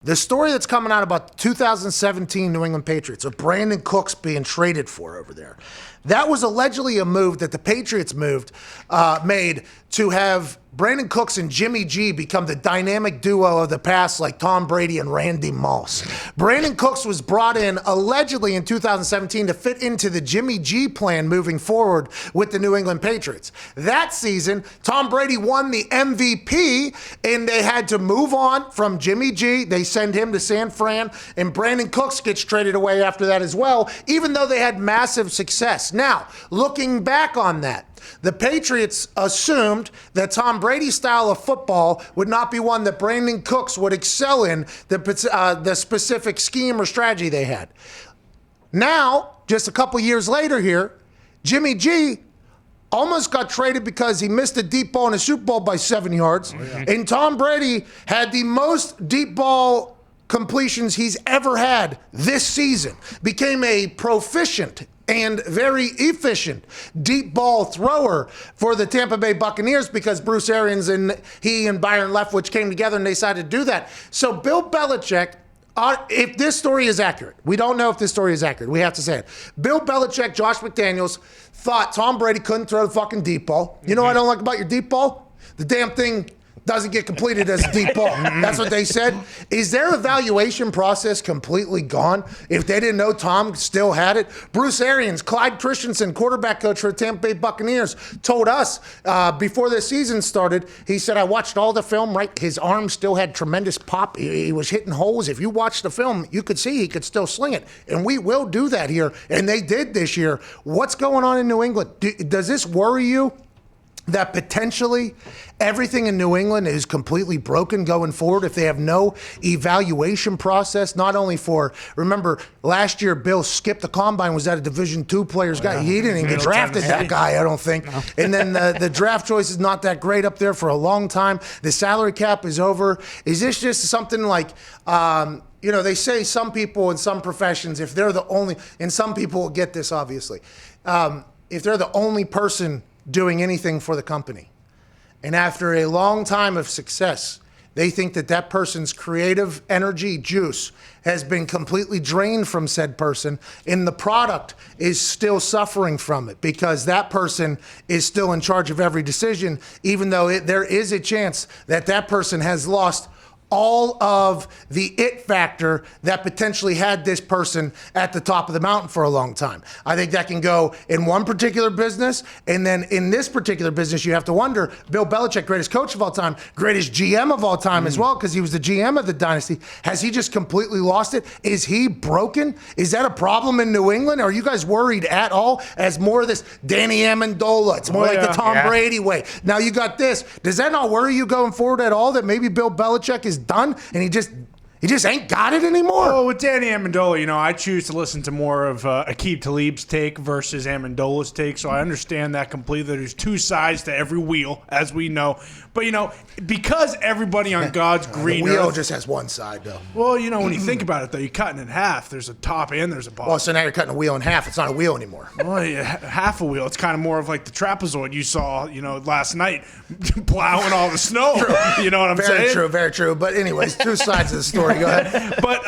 The story that's coming out about the 2017 New England Patriots of Brandon Cooks being traded for over there, that was allegedly a move that the Patriots made to have Brandon Cooks and Jimmy G become the dynamic duo of the past, like Tom Brady and Randy Moss. Brandon Cooks was brought in allegedly in 2017 to fit into the Jimmy G plan moving forward with the New England Patriots. That season, Tom Brady won the MVP, and they had to move on from Jimmy G. They send him to San Fran, and Brandon Cooks gets traded away after that as well, even though they had massive success. Now, looking back on that, the Patriots assumed that Tom Brady's style of football would not be one that Brandon Cooks would excel in, the specific scheme or strategy they had. Now, just a couple years later here, Jimmy G almost got traded because he missed a deep ball in a Super Bowl by 7 yards. Oh, yeah. And Tom Brady had the most deep ball completions he's ever had this season, became a proficient and very efficient deep ball thrower for the Tampa Bay Buccaneers because Bruce Arians and he and Byron Leftwich came together and they decided to do that. So Bill Belichick, if this story is accurate, we don't know if this story is accurate. We have to say it. Bill Belichick, Josh McDaniels thought Tom Brady couldn't throw the fucking deep ball. You know what I don't like about your deep ball? The damn thing doesn't get completed as a deep ball. That's what they said. Is their evaluation process completely gone if they didn't know Tom still had it? Bruce Arians, Clyde Christensen, quarterback coach for the Tampa Bay Buccaneers, told us before the season started, he said, I watched all the film, right? His arm still had tremendous pop. He was hitting holes. If you watched the film, you could see he could still sling it. And we will do that here. And they did this year. What's going on in New England? Does this worry you? That potentially everything in New England is completely broken going forward if they have no evaluation process, not only for, remember, last year Bill skipped the combine, was that a Division II player's guy? He didn't even get drafted, that guy, I don't think. No. And then the draft choice is not that great up there for a long time. The salary cap is over. Is this just something like, they say some people in some professions, if they're the only, and some people will get this obviously, if they're the only person doing anything for the company, and after a long time of success, they think that that person's creative energy juice has been completely drained from said person, and the product is still suffering from it because that person is still in charge of every decision, even though there is a chance that that person has lost all of the it factor that potentially had this person at the top of the mountain for a long time. I think that can go in one particular business, and then in this particular business, you have to wonder, Bill Belichick, greatest coach of all time, greatest GM of all time as well, because he was the GM of the dynasty. Has he just completely lost it? Is he broken? Is that a problem in New England? Are you guys worried at all as more of this Danny Amendola? It's more like the Tom Brady way. Now you got this. Does that not worry you going forward at all that maybe Bill Belichick is done and he just ain't got it anymore? Well, with Danny Amendola, I choose to listen to more of Aqib Talib's take versus Amendola's take, so I understand that completely. There's two sides to every wheel, as we know. But, because everybody on God's green the wheel earth, just has one side, though. Well, when you think about it, though, you're cutting it in half. There's a top and there's a bottom. Well, so now you're cutting a wheel in half. It's not a wheel anymore. Well, yeah, half a wheel. It's kind of more of like the trapezoid you saw, last night, plowing all the snow. True. You know what I'm saying? Very true, very true. But anyways, two sides of the story. Go ahead. But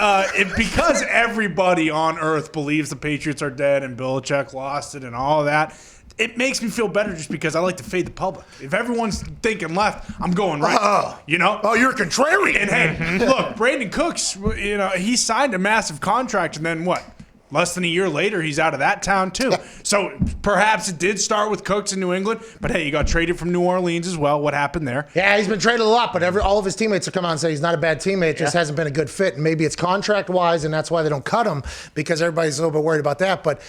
because everybody on earth believes the Patriots are dead and Belichick lost it and all that, it makes me feel better just because I like to fade the public. If everyone's thinking left, I'm going right. Oh, you're contrarian. And hey, look, Brandon Cooks, he signed a massive contract, and then what? Less than a year later, he's out of that town too. So perhaps it did start with Cooks in New England, but hey, he got traded from New Orleans as well. What happened there? Yeah, he's been traded a lot, but all of his teammates have come out and say he's not a bad teammate, just hasn't been a good fit. And maybe it's contract-wise, and that's why they don't cut him, because everybody's a little bit worried about that. But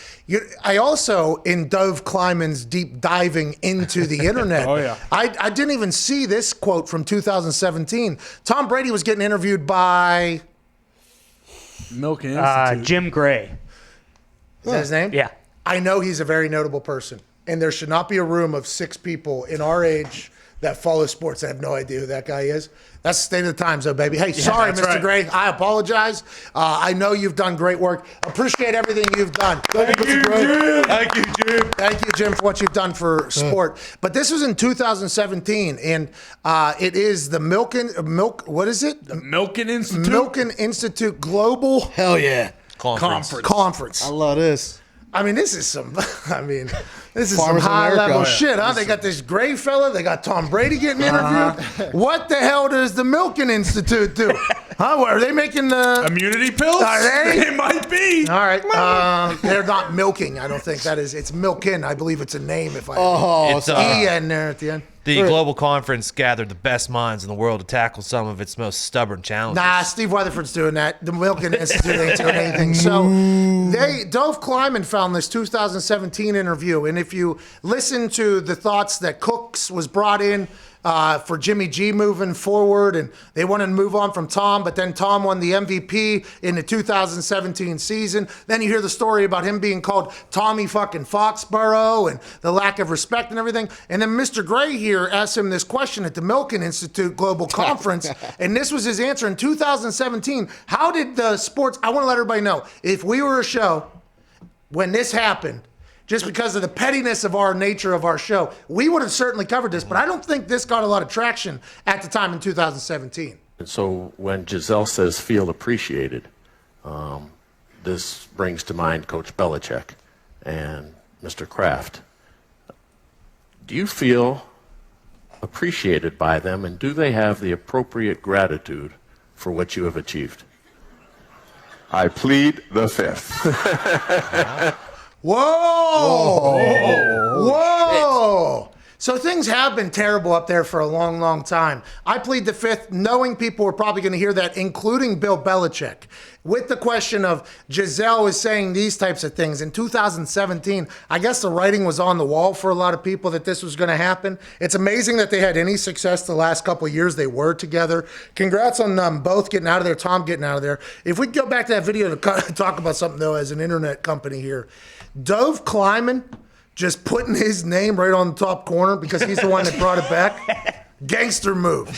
I also, in Dove Kleiman's deep diving into the internet, I didn't even see this quote from 2017. Tom Brady was getting interviewed by Milk Institute. Jim Gray. Is that his name? Yeah. I know he's a very notable person, and there should not be a room of 6 people in our age that follow sports that have no idea who that guy is. That's the state of the times, though, baby. Hey, sorry, that's Mr. right. Gray. I apologize. I know you've done great work. Appreciate everything you've done. Thank you, Jim. Thank you, Jim. Thank you, Jim, for what you've done for sport. But this was in 2017, and it is the what is it? The Milken Institute. Milken Institute Global Hell yeah. Conference. I love this. I mean, this is some. This is Farmers some high America. level Yeah. shit, huh? They got this Gray fella. They got Tom Brady getting interviewed. What the hell does the Milken Institute do? Huh? Are they making the Immunity pills? Are they? It might be. All right. They're not milking. I don't think that is. It's Milken. I believe it's a name. If I It's E in there at the end. the global conference gathered the best minds in the world to tackle some of its most stubborn challenges. Nah, Steve Weatherford's doing that. The Milken Institute ain't doing anything. So Dove Kleiman found this 2017 interview, and if you listen to the thoughts that Cooks was brought in for Jimmy G moving forward, and they wanted to move on from Tom, but then Tom won the MVP in the 2017 season. Then you hear the story about him being called Tommy fucking Foxborough and the lack of respect and everything. And then Mr. Gray here asked him this question at the Milken Institute Global Conference, and this was his answer in 2017. How did the sports, I want to let everybody know, if we were a show, when this happened, just because of the pettiness of our nature of our show, we would have certainly covered this, but I don't think this got a lot of traction at the time in 2017. And so when Giselle says feel appreciated, this brings to mind Coach Belichick and Mr. Kraft. Do you feel appreciated by them, and do they have the appropriate gratitude for what you have achieved? I plead the fifth. Whoa! Whoa! So things have been terrible up there for a long, long time. I plead the fifth, knowing people were probably going to hear that, including Bill Belichick. With the question of Giselle is saying these types of things. In 2017, I guess the writing was on the wall for a lot of people that this was going to happen. It's amazing that they had any success the last couple of years they were together. Congrats on both getting out of there, Tom getting out of there. If we go back to that video to talk about something, though, as an internet company here, Dove Kleiman just putting his name right on the top corner because he's the one that brought it back. Gangster move.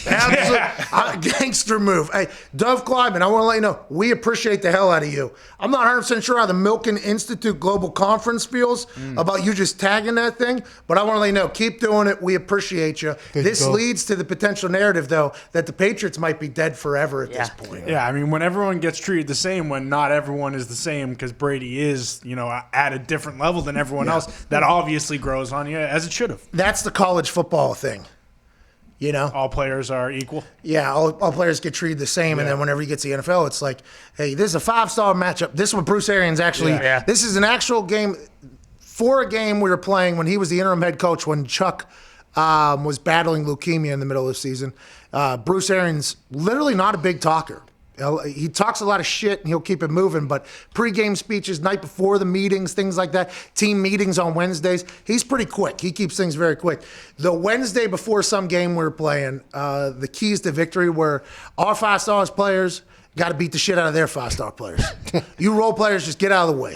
Gangster move. Hey, Dove Kleiman, I want to let you know, we appreciate the hell out of you. I'm not 100% sure how the Milken Institute Global Conference feels about you just tagging that thing, but I want to let you know, keep doing it. We appreciate you. This leads to the potential narrative, though, that the Patriots might be dead forever at this point. Yeah, I mean, when everyone gets treated the same, when not everyone is the same, because Brady is, at a different level than everyone else, that obviously grows on you, as it should have. That's the college football thing. All players are equal. Yeah, all players get treated the same, and then whenever you get to the NFL, it's like, hey, this is a 5-star matchup. This is what Bruce Arians actually. Yeah. This is an actual game for a game we were playing when he was the interim head coach when Chuck was battling leukemia in the middle of the season. Bruce Arians, literally not a big talker. He talks a lot of shit and he'll keep it moving, but pregame speeches, night before the meetings, things like that, team meetings on Wednesdays, he's pretty quick. He keeps things very quick. The Wednesday before some game we were playing, the keys to victory were our 5-star players got to beat the shit out of their 5-star players. You role players, just get out of the way.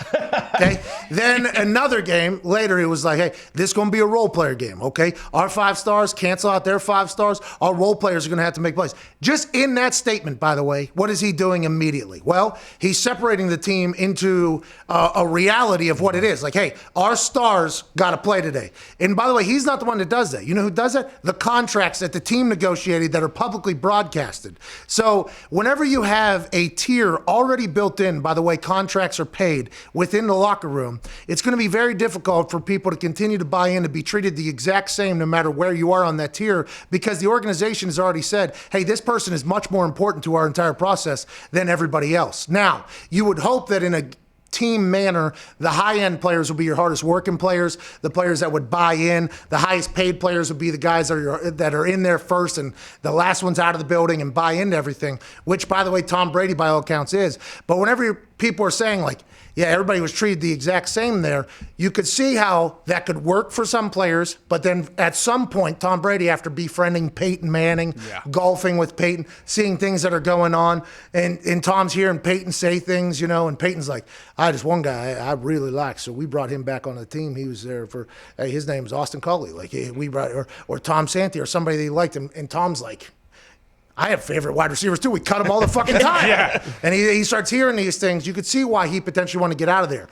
Okay? Then another game later, it was like, hey, this is going to be a role player game, okay? Our 5-stars cancel out their 5-stars. Our role players are going to have to make plays. Just in that statement, by the way, what is he doing immediately? Well, he's separating the team into a reality of what it is. Like, hey, our stars got to play today. And by the way, he's not the one that does that. You know who does that? The contracts that the team negotiated that are publicly broadcasted. So whenever you have a tier already built in, by the way, contracts are paid within the locker room, it's going to be very difficult for people to continue to buy in, to be treated the exact same no matter where you are on that tier, because the organization has already said, hey, this person is much more important to our entire process than everybody else. Now, you would hope that in a team manner, the high-end players will be your hardest working players, the players that would buy in, the highest paid players would be the guys that are in there first and the last ones out of the building and buy into everything, which, by the way, Tom Brady, by all accounts, is. But whenever you're people are saying like, yeah, everybody was treated the exact same there. You could see how that could work for some players, but then at some point, Tom Brady, after befriending Peyton Manning, golfing with Peyton, seeing things that are going on, and Tom's hearing Peyton say things, and Peyton's like, just one guy I really like, so we brought him back on the team. He was there for, his name is Austin Culley, like we brought, or Tom Santi or somebody they liked him, and Tom's like, I have favorite wide receivers too. We cut them all the fucking time. And he starts hearing these things. You could see why he potentially wanted to get out of there.